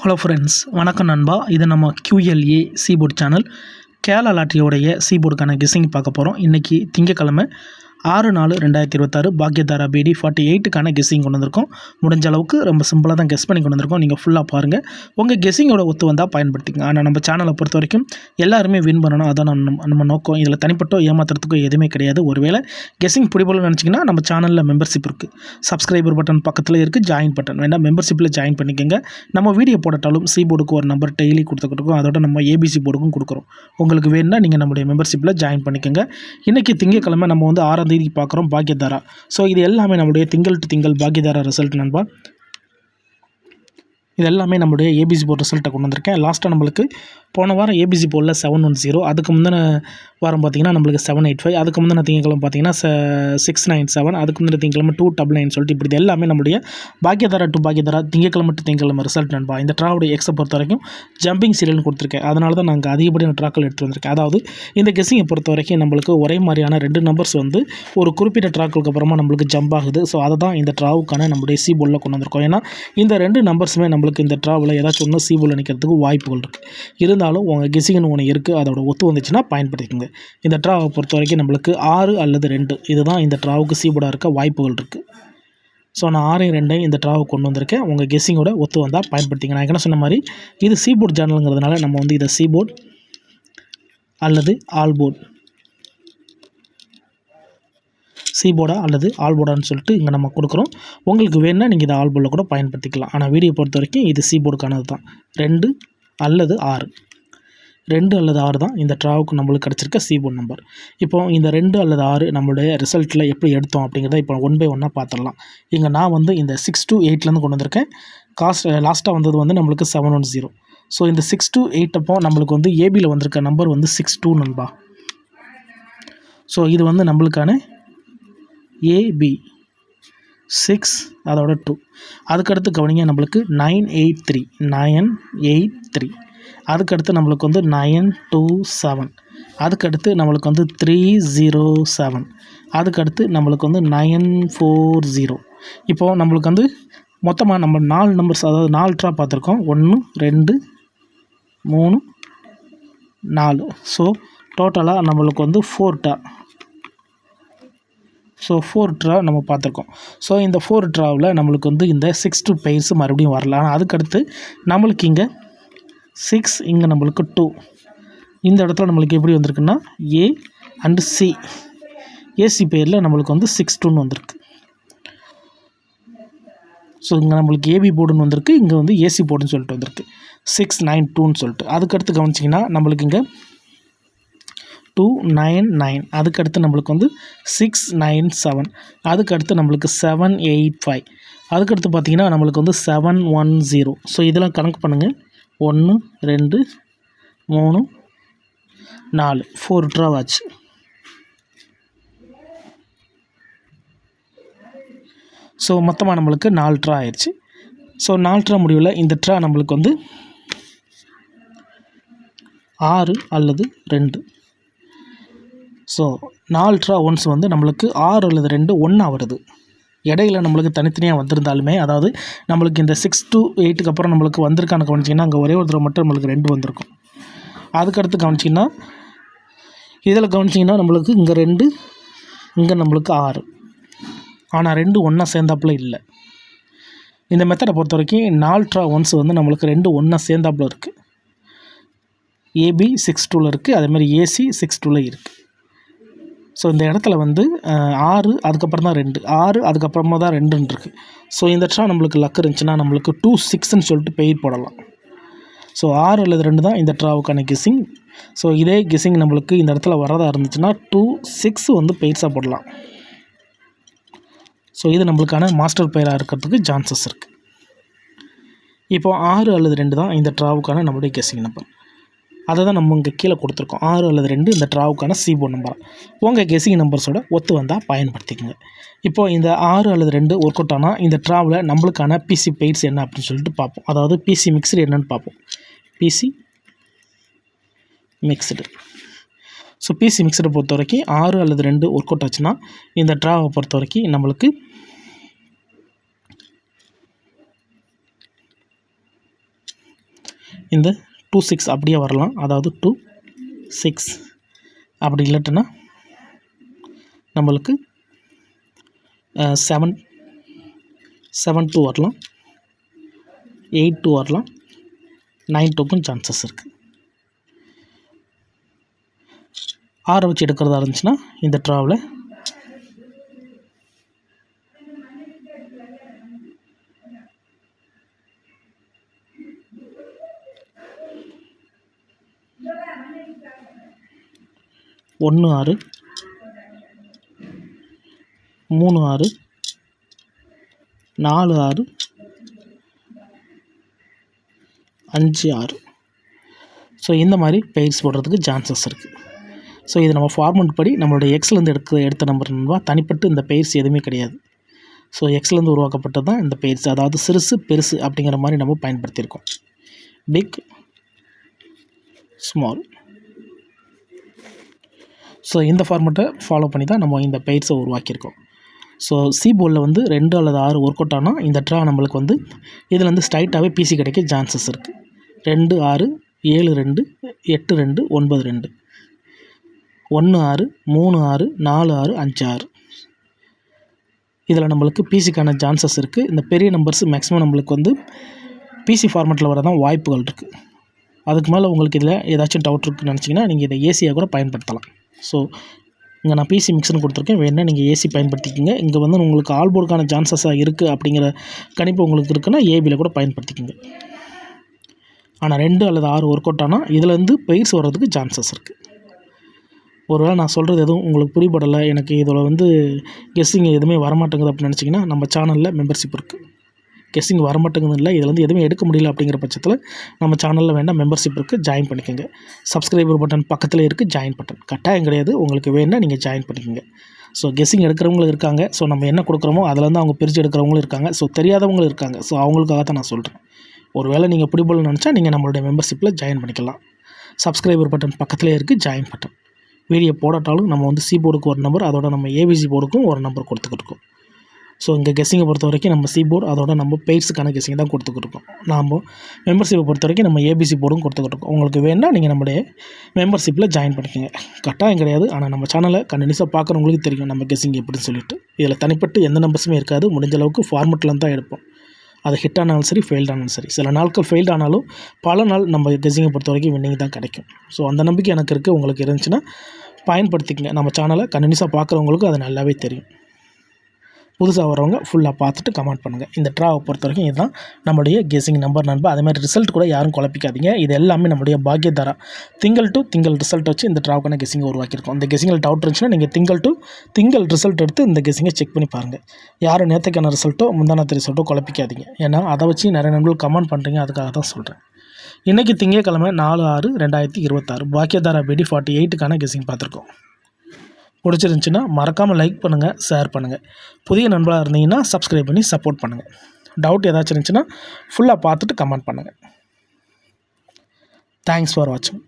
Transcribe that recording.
Hello friends, வணக்கம் நண்பா. இது நம்ம QLA சீபோர்ட் சேனல். கேரளா லாட்டரியோடைய சீபோர்டுக்கான கெஸ்ஸிங் பார்க்க போகிறோம். இன்றைக்கி திங்கக்கிழமை 6/4/2026 பாக்யதாரா BD 48க்கான கெஸ்ஸிங் கொண்டு வந்திருக்கோம். முடிஞ்ச அளவுக்கு ரொம்ப சிம்பிளாக தான் கெஸ் பண்ணி கொண்டு வந்திருக்கோம். நீங்கள் ஃபுல்லாக பாருங்கள். உங்கள் கெஸ்ஸிங்கோட ஒத்து வந்தால் பயன்படுத்திங்க. ஆனால் நம்ம சேனலை பொறுத்த வரைக்கும் எல்லாருமே வின் பண்ணணும், அதான் நம்ம நோக்கம். இதில் தனிப்பட்டோ ஏமாத்துறதுக்கோ எதுவுமே கிடையாது. ஒருவேளை கெஸ்ஸிங் பிடிபடணும்னு நினச்சிங்கன்னா நம்ம சேனலில் மெம்பர்ஷிப் இருக்குது. சப்ஸ்கிரைபர் பட்டன் பக்கத்தில் இருக்குது, ஜாயின் பட்டன் வேண்டாம், மெம்பர்ஷிப்பில் ஜாயின் பண்ணிக்கோங்க. நம்ம வீடியோ போட்டாலும் சீபோர்டுக்கு ஒரு நம்பர் டெய்லி கொடுத்துக்கிட்டு அதோட நம்ம ABC போர்டுக்கும் கொடுக்குறோம். உங்களுக்கு வேணும்னா நீங்கள் நம்முடைய மெம்பர்ஷிப்பில் ஜாயின் பண்ணிக்கோங்க. இன்றைக்கி திங்கக்கிழமை நம்ம 6ஆம் தேதி பார்க்குறோம் பாக்யதாரா. ஸோ இது எல்லாமே நம்முடைய திங்கள் டு திங்கள் பாக்யதாரா ரிசல்ட் நண்பா. இது எல்லாமே நம்முடைய ABC போர்ட் ரிசல்ட்டை கொண்டு வந்திருக்கேன். லாஸ்ட்டாக நம்மளுக்கு போன வாரம் ABC போர்டில் 710, அதுக்கு முந்தின வாரம் பார்த்திங்கன்னா நம்மளுக்கு 785, அதுக்கு முந்தின திங்கக்கிழமை பார்த்திங்கன்னா 697, அதுக்கு முந்தின திங்கக்கிழமை 299 சொல்லிட்டு இப்படி இது எல்லாமே நம்முடைய பாக்யதாரா டு பாக்யதாரா திங்கக்கிழமை டு திங்கக்கிழமை ரிசல்ட் நண்பா. இந்த ட்ராவுடைய எக்ஸை பொறுத்த வரைக்கும் ஜம்பிங் சீரியல்னு கொடுத்துருக்கேன். அதனால தான் நாங்கள் அதிகப்படியான ட்ராக்கள் எடுத்து வந்திருக்கேன். அதாவது இந்த கெஸ்ஸிங்கை பொறுத்த வரைக்கும் நம்மளுக்கு ஒரே மாதிரியான 2 நம்பர்ஸ் ஒரு குறிப்பிட்ட ட்ராக்களுக்கு அப்புறமா நம்மளுக்கு ஜம்ப் ஆகுது. ஸோ அதை தான் இந்த ட்ராவுக்கான நம்முடைய சீபோர்டில் கொண்டு வந்திருக்கோம். ஏன்னா இந்த 2 நம்பர்ஸுமே நம்மளுக்கு இந்த ட்ராவில் ஏதாச்சும் ஒன்று சீபோர்டில் நிற்கிறதுக்கு வாய்ப்புகள் இருக்குது. இருந்தாலும் உங்கள் கெஸ்ஸிங்னு ஒன்று இருக்குது, அதோட ஒத்து வந்துச்சுன்னா பயன்படுத்திக்கோங்க. இந்த ட்ராவை பொறுத்த வரைக்கும் நம்மளுக்கு 6 அல்லது 2 இதுதான் இந்த ட்ராவுக்கு சீபோர்டாக இருக்க வாய்ப்புகள் இருக்குது. ஸோ நான் 6 2 இந்த ட்ராவை கொண்டு வந்திருக்கேன். உங்கள் கெஸ்ஸிங்கோட ஒத்து வந்தால் பயன்படுத்திங்க. நான் என்ன சொன்ன மாதிரி இது சீபோர்ட் சேனலுங்கிறதுனால நம்ம இதை சீபோர்ட் அல்லது ஆல்போர்ட், சீபோர்டா அல்லது ஆல்போர்டான்னு சொல்லிட்டு இங்கே நம்ம கொடுக்குறோம். உங்களுக்கு வேணும்னா நீங்கள் இதை ஆல்போர்டில் கூட பயன்படுத்திக்கலாம். ஆனால் வீடியோ பொறுத்த வரைக்கும் இது சீபோர்டுக்கானது தான். 2 அல்லது 6, 2 அல்லது 6 தான் இந்த ட்ராவுக்கு நம்மளுக்கு கிடச்சிருக்க சீபோர்ட் நம்பர். இப்போ இந்த 2 அல்லது 6 நம்மளுடைய ரிசல்ட்டில் எப்படி எடுத்தோம் அப்படிங்கிறத இப்போ 1 by 1 பார்த்துடலாம். இங்கே நான் இந்த 6 to 8லேருந்து கொண்டு வந்திருக்கேன். லாஸ்ட்டாக வந்தது நம்மளுக்கு 710. ஸோ இந்த 6 to 8 அப்போ நம்மளுக்கு ஏபியில் வந்திருக்க நம்பர் 62 நண்பா. ஸோ இது நம்மளுக்கான AB 6 அதோட 2. அதுக்கடுத்து கவனிங்க, நம்மளுக்கு 983, அதுக்கடுத்து நம்மளுக்கு 927, அதுக்கடுத்து நம்மளுக்கு 307, அதுக்கடுத்து நம்மளுக்கு 940. இப்போது நம்மளுக்கு மொத்தமாக நம்ம 4 நம்பர்ஸ், அதாவது 4 ட்ரா பார்த்துருக்கோம். 1 2 3 4. ஸோ டோட்டலாக நம்மளுக்கு 4 ட்ரா. ஸோ 4 ட்ரா நம்ம பார்த்துருக்கோம். ஸோ இந்த 4 ட்ராவில் நம்மளுக்கு இந்த 6 pairs மறுபடியும் வரல. ஆனால் அதுக்கடுத்து நம்மளுக்கு இங்கே 6, இங்கே நம்மளுக்கு 2, இந்த இடத்துல நம்மளுக்கு எப்படி வந்திருக்குன்னா A அண்டு C, AC பேரில் நம்மளுக்கு 62 வந்திருக்கு. ஸோ இங்கே நம்மளுக்கு AB போர்டுன்னு வந்திருக்கு, இங்கே AC போர்டுன்னு சொல்லிட்டு வந்திருக்கு 692ன்னு சொல்லிட்டு. அதுக்கடுத்து கவனிச்சிங்கன்னா நம்மளுக்கு இங்கே 299, அதுக்கடுத்து நம்மளுக்கு 697, அதுக்கடுத்து நம்மளுக்கு 785, அதுக்கடுத்து பார்த்திங்கன்னா நம்மளுக்கு 710. ஸோ இதெல்லாம் கணக்கு பண்ணுங்கள். 1 2 3 4 4 ட்ரா ஆச்சு. ஸோ மொத்தமாக நம்மளுக்கு 4 ட்ரா ஆயிடுச்சு. ஸோ 4 ட்ரா முடிவில் இந்த ட்ரா நம்மளுக்கு 6 அல்லது 2. ஸோ 4 ட்ரா ஒன்ஸ் நம்மளுக்கு 6 அல்லது 2 ஒன்றா வருது. இடையில நம்மளுக்கு தனித்தனியாக வந்திருந்தாலுமே, அதாவது நம்மளுக்கு இந்த 6 to 8க்கு அப்புறம் நம்மளுக்கு வந்திருக்கான்னு கவனிச்சிங்கன்னா அங்கே ஒரே ஒரு தடவை மட்டும் நம்மளுக்கு 2 வந்திருக்கும். அதுக்கடுத்து கவனிச்சிங்கன்னா இதில் கவனிச்சிங்கன்னா நம்மளுக்கு இங்கே 2, இங்கே நம்மளுக்கு 6, ஆனால் 2 ஒன்றா சேர்ந்தாப்புல இல்லை. இந்த மெத்தடை பொறுத்த வரைக்கும் 4 ட்ரா ஒன்ஸ் நம்மளுக்கு 2 ஒன்றா சேர்ந்தாப்புல இருக்குது. AB 62ல் இருக்குது, அதேமாதிரி AC 62ல் இருக்குது. ஸோ இந்த இடத்துல 6, அதுக்கப்புறம் தான் 2, 6 அதுக்கப்புறமா தான் 2ன்னு இருக்குது. ஸோ இந்த ட்ரா நம்மளுக்கு லக் இருந்துச்சுன்னா நம்மளுக்கு 26ன்னு சொல்லிட்டு பெயர் போடலாம். ஸோ 6 அல்லது 2 தான் இந்த ட்ராவுக்கான கெஸ்ஸிங். ஸோ இதே கெஸ்ஸிங் நம்மளுக்கு இந்த இடத்துல வரதா இருந்துச்சுன்னா 26 பெயர்ஸாக போடலாம். ஸோ இது நம்மளுக்கான மாஸ்டர் பெயராக இருக்கிறதுக்கு சான்சஸ் இருக்குது. இப்போது 6 அல்லது 2 தான் இந்த ட்ராவுக்கான நம்மளுடைய கெஸ்ஸிங் நம்பர். அதை தான் நம்ம இங்கே கீழே கொடுத்துருக்கோம். 6 அல்லது 2 இந்த ட்ராவுக்கான சீபோர்ட் நம்பர். உங்கள் கெஸ்ஸிங் நம்பர்ஸோட ஒத்து வந்தால் பயன்படுத்திக்கோங்க. இப்போது இந்த 6 அல்லது 2 ஒர்க் அவுட் ஆனால் இந்த ட்ராவில் நம்மளுக்கான PC pairs என்ன அப்படின்னு சொல்லிட்டு பார்ப்போம். அதாவது PC மிக்ஸ்டு என்னன்னு பார்ப்போம். PC mixed. ஸோ PC மிக்ஸ்டை பொறுத்த வரைக்கும் 6 அல்லது 2 ஒர்க் அவுட் ஆச்சுன்னா இந்த ட்ராவை பொறுத்த வரைக்கும் நம்மளுக்கு இந்த 2 6 அப்படியே வரலாம். அதாவது 2 6 அப்படி இல்லாட்டினா நம்மளுக்கு 7 2 வரலாம், 8 2 வரலாம், 9 2க்கும் சான்சஸ் இருக்குது. 6 வச்சு எடுக்கிறதா இருந்துச்சுன்னா இந்த ட்ராவில் 1 6 3 6 4 6 5 6. ஸோ இந்த மாதிரி பெயர்ஸ் போடுறதுக்கு சான்சஸ் இருக்குது. ஸோ இது நம்ம ஃபார்மெட் படி நம்மளுடைய எக்ஸ்லேருந்து எடுத்த நம்பர் நண்பா. தனிப்பட்டு இந்த பெயர்ஸ் எதுவுமே கிடையாது. ஸோ எக்ஸ்லேருந்து உருவாக்கப்பட்டது தான் இந்த பெயர்ஸ். அதாவது சிறுசு பெருசு அப்படிங்கிற மாதிரி நம்ம பயன்படுத்தியிருக்கோம். Big small. ஸோ இந்த ஃபார்மெட்டை ஃபாலோ பண்ணி தான் நம்ம இந்த பெயர்ஸை உருவாக்கியிருக்கோம். ஸோ சி போர்டில் வந்து 2 அல்லது 6 ஒர்க் அவுட் ஆனால் இந்த ட்ரா நம்மளுக்கு வந்து இதில் வந்து ஸ்ட்ரைட்டாகவே பிசி கிடைக்க சான்சஸ் இருக்குது. 2 6 7 2 8 2 9 2 1 6 3 6 4 6 5 6. இதில் நம்மளுக்கு பிசிக்கான சான்சஸ் இருக்குது. இந்த பெரிய நம்பர்ஸ் மேக்ஸிமம் நம்மளுக்கு வந்து பிசி ஃபார்மெட்டில் வரதான் வாய்ப்புகள் இருக்குது. அதுக்கு மேலே உங்களுக்கு இதில் ஏதாச்சும் டவுட் இருக்குன்னு நினச்சிங்கன்னா நீங்கள் இதை ஏசியாக கூட பயன்படுத்தலாம். ஸோ இங்கே நான் பிசி மிக்ஸ்னு கொடுத்துருக்கேன். வேணுன்னா நீங்கள் ஏசி பயன்படுத்திக்கிங்க. இங்கே வந்து உங்களுக்கு ஆல் போர்டுக்கான சான்சஸாக இருக்குது அப்படிங்கிற கணிப்பு உங்களுக்கு இருக்குன்னா ஏபியில் கூட பயன்படுத்திக்கிங்க. ஆனால் 2 அல்லது 6 ஒர்க் அவுட் ஆனால் இதுலேருந்து பெயர்ஸ் வர்றதுக்கு சான்சஸ் இருக்குது. ஒருவேளை நான் சொல்கிறது எதுவும் உங்களுக்கு புரியப்படலை, எனக்கு இதில் வந்து கெஸ்ஸிங் எதுவுமே வரமாட்டேங்குது அப்படின்னு நினச்சிங்கன்னா நம்ம சேனலில் மெம்பர்ஷிப் இருக்குது. கெஸ்ஸிங் வரமாட்டேங்குது இல்லை, இதில் வந்து எதுவுமே எடுக்க முடியல அப்படிங்கிற பட்சத்தில் நம்ம சேனலில் வேண்டாம் மெம்பர்ஷிப் இருக்குது, ஜாயின் பண்ணிக்கோங்க. சப்ஸ்கிரைபர் பட்டன் பக்கத்தில் இருக்குது, ஜாயின் பட்டன் கட்டாயம் கிடையாது. உங்களுக்கு வேணால் நீங்கள் ஜாயின் பண்ணிக்கோங்க. ஸோ கெஸ்ஸிங் எடுக்கிறவங்களும் இருக்காங்க. ஸோ நம்ம என்ன கொடுக்குறோமோ அதிலேருந்து அவங்க பிரித்து எடுக்கிறவங்களும் இருக்காங்க. ஸோ தெரியாதவங்களும் இருக்காங்க. ஸோ அவங்களுக்காக தான் நான் சொல்கிறேன். ஒரு வேளை நீங்கள் பிடிபடணும்னு நினச்சா நீங்கள் நம்மளுடைய மெம்பர்ஷிப்பில் ஜாயின் பண்ணிக்கலாம். சப்ஸ்கிரைபர் பட்டன் பக்கத்திலே இருக்குது, ஜாயின் பட்டன். வீடியோ போடாட்டாலும் நம்ம வந்து சி போர்டுக்கு ஒரு நம்பர், அதோட நம்ம ஏபிசி போர்டுக்கும் ஒரு நம்பர் கொடுத்துக்கிட்டு இருக்கோம். ஸோ இங்கே கெஸ்ஸிங்கை பொறுத்த வரைக்கும் நம்ம சி போர்டு அதோட நம்ம பெயர்ஸுக்கான கெஸ்ஸிங் தான் கொடுத்துக்கிட்டு இருக்கோம். நம்ம மெம்பர்ஷிப்பை பொறுத்த வரைக்கும் நம்ம ஏபிசி போர்டும் கொடுத்துக்கிட்டு இருக்கோம். உங்களுக்கு வேணால் நீங்கள் நம்மளுடைய மெம்பர்ஷிப்பில் ஜாயின் பண்ணிக்கோங்க. கட்டாயம் கிடையாது. ஆனால் நம்ம சேனலை கண்டினியூஸாக பார்க்குறவங்களுக்கு தெரியும் நம்ம கெஸ்ஸிங் எப்படின்னு சொல்லிட்டு. இதில் தனிப்பட்டு எந்த நம்பர்ஸுமே இருக்காது. முடிஞ்ச அளவுக்கு ஃபார்மெட்டில் தான் எடுப்போம். அது ஹிட் ஆனாலும் சரி, ஃபெயில்டு ஆனாலும் சரி. சில நாட்கள் ஃபெயில்டு ஆனாலும் பல நாள் நம்ம கெஸ்ஸிங்கை பொறுத்த வரைக்கும் வின்னிங் தான் கிடைக்கும். ஸோ அந்த நம்பிக்கை எனக்கு இருக்குது. உங்களுக்கு இருந்துச்சுன்னா பயன்படுத்திக்கங்க. நம்ம சேனலை கண்டினியூஸாக பார்க்குறவங்களுக்கும் அது நல்லாவே தெரியும். புதுசாக வரவங்க ஃபுல்லாக பார்த்துட்டு கமெண்ட் பண்ணுங்கள். இந்த ட்ராவை பொறுத்த வரைக்கும் இதுதான் நம்மளுடைய கெஸ்ஸிங் நம்பர் நண்பா. அதேமாதிரி ரிசல்ட் கூட யாரும் குழப்பிக்காதீங்க. இது எல்லாமே நம்மளுடைய பாக்கியதாரா திங்கள் டு திங்கள் ரிசல்ட் வச்சு இந்த ட்ராவுக்கான கெஸ்ஸிங்கை உருவாக்கியிருக்கோம். இந்த கெஸ்ஸிங்கில் டவுட் இருந்துச்சுன்னா நீங்கள் திங்கள் டு திங்கள் ரிசல்ட் எடுத்து இந்த கெஸ்ஸிங்கை செக் பண்ணி பாருங்கள். யாரும் நேற்றுக்கான ரிசல்ட்டோ முந்தானத்து ரிசல்ட்டோ குழப்பிக்காதீங்க. ஏன்னா அதை வச்சு நிறைய நண்பர்கள் கமெண்ட் பண்ணுறீங்க. அதுக்காக தான் சொல்கிறேன். இன்றைக்கி திங்கட்கிழமை 4/6/2026 பாக்கியதாரா பிடி 48க்கான கெஸ்ஸிங் பார்த்துருக்கோம். பிடிச்சிருந்துச்சின்னா மறக்காமல் லைக் பண்ணுங்கள், ஷேர் பண்ணுங்கள். புதிய நண்பராக இருந்தீங்கன்னா சப்ஸ்கிரைப் பண்ணி சப்போர்ட் பண்ணுங்கள். டவுட் ஏதாச்சும் இருந்துச்சுன்னா ஃபுல்லாக பார்த்துட்டு கமெண்ட் பண்ணுங்கள். தேங்க்ஸ் ஃபார் வாட்சிங்.